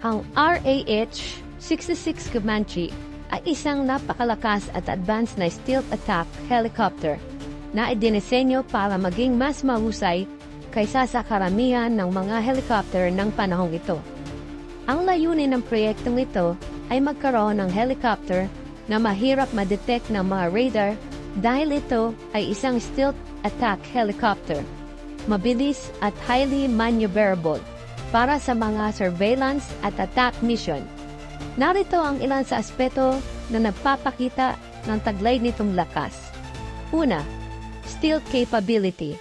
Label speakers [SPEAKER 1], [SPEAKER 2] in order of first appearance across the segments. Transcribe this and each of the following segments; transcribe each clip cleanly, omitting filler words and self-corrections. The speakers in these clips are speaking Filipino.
[SPEAKER 1] Ang RAH-66 Comanche ay isang napakalakas at advanced na stealth attack helicopter na idinisenyo para maging mas mahusay kaysa sa karamihan ng mga helicopter ng panahong ito. Ang layunin ng proyektong ito ay magkaroon ng helicopter na mahirap ma-detect ng mga radar dahil ito ay isang stealth attack helicopter, mabilis at highly maneuverable para sa mga surveillance at attack mission. Narito ang ilan sa aspeto na nagpapakita ng taglay nitong lakas. Una, stealth capability.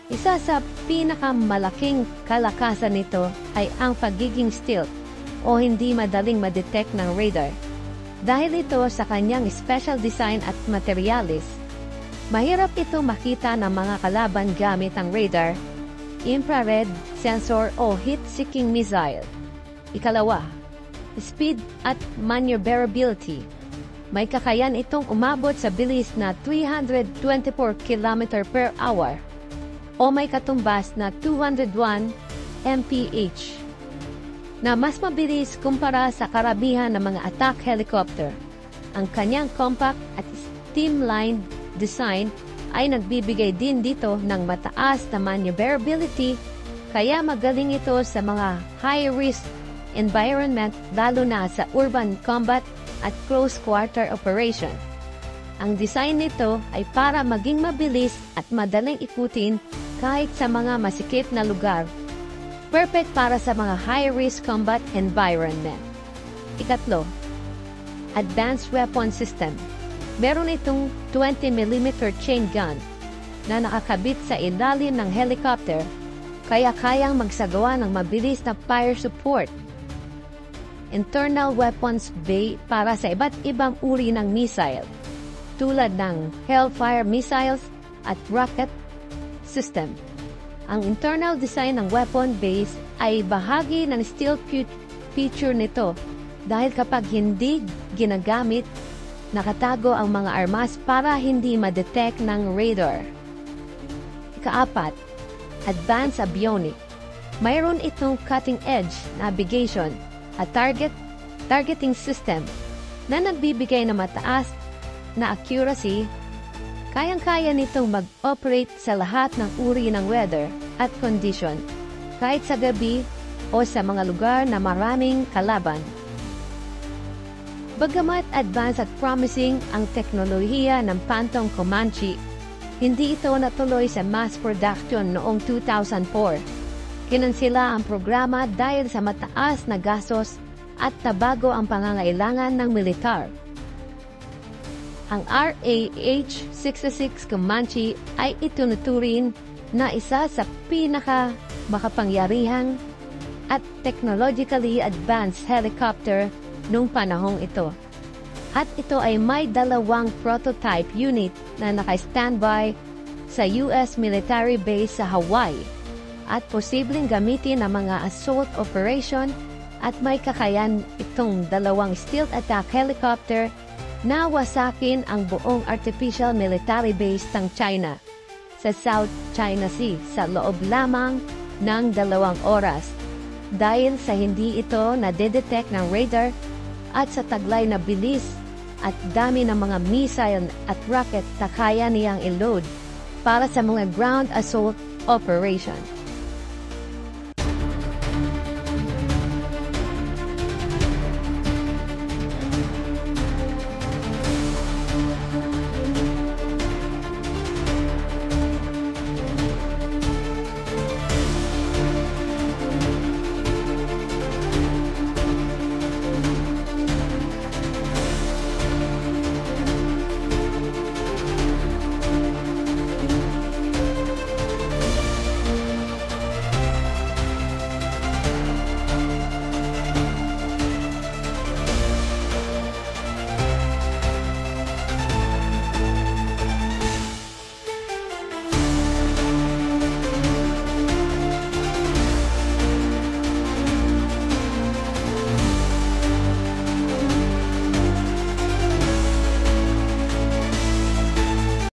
[SPEAKER 1] Isa sa pinakamalaking kalakasan nito ay ang pagiging stealth o hindi madaling ma-detect ng radar. Dahil ito sa kanyang special design at materialis, mahirap ito makita ng mga kalaban gamit ang radar, infrared sensor o heat-seeking missile. Ikalawa, speed at maneuverability. May kakayan itong umabot sa bilis na 324 km per hour o may katumbas na 201 mph na mas mabilis kumpara sa karamihan ng mga attack helicopter. Ang kanyang compact at streamlined design ay nagbibigay din dito ng mataas na maneuverability, kaya magaling ito sa mga high-risk environment lalo na sa urban combat at close-quarter operation. Ang design nito ay para maging mabilis at madaling ikutin kahit sa mga masikip na lugar. Perfect para sa mga high-risk combat environment. Ikatlo, advanced weapon system. Meron itong 20mm chain gun na nakakabit sa ilalim ng helicopter, kaya kayang magsagawa ng mabilis na fire support. Internal weapons bay para sa iba't ibang uri ng missile, tulad ng Hellfire missiles at rocket system. Ang internal design ng weapon base ay bahagi ng stealth feature nito dahil kapag hindi ginagamit, nakatago ang mga armas para hindi ma-detect ng radar. Ikaapat, advanced avionics. Mayroon itong cutting-edge navigation at targeting system na nagbibigay ng mataas na accuracy. Kayang-kaya nitong mag-operate sa lahat ng uri ng weather at condition, kahit sa gabi o sa mga lugar na maraming kalaban. Bagamat advanced at promising ang teknolohiya ng Phantom Comanche, hindi ito natuloy sa mass production noong 2004. Kinansela ang programa dahil sa mataas na gastos at nabago ang pangangailangan ng militar. Ang RAH-66 Comanche ay itunuturing na isa sa pinaka-makapangyarihang at technologically advanced helicopter noong panahong ito. At ito ay may 2 prototype unit na naka-standby sa US military base sa Hawaii at posibleng gamitin ng mga assault operation, at may kakayan itong 2 stealth attack helicopter na wasakin ang buong artificial military base ng China sa South China Sea sa loob lamang ng 2 oras dahil sa hindi ito nadedetect ng radar at sa taglay na bilis at dami ng mga missile at rocket na kaya niyang i-load para sa mga ground assault operation.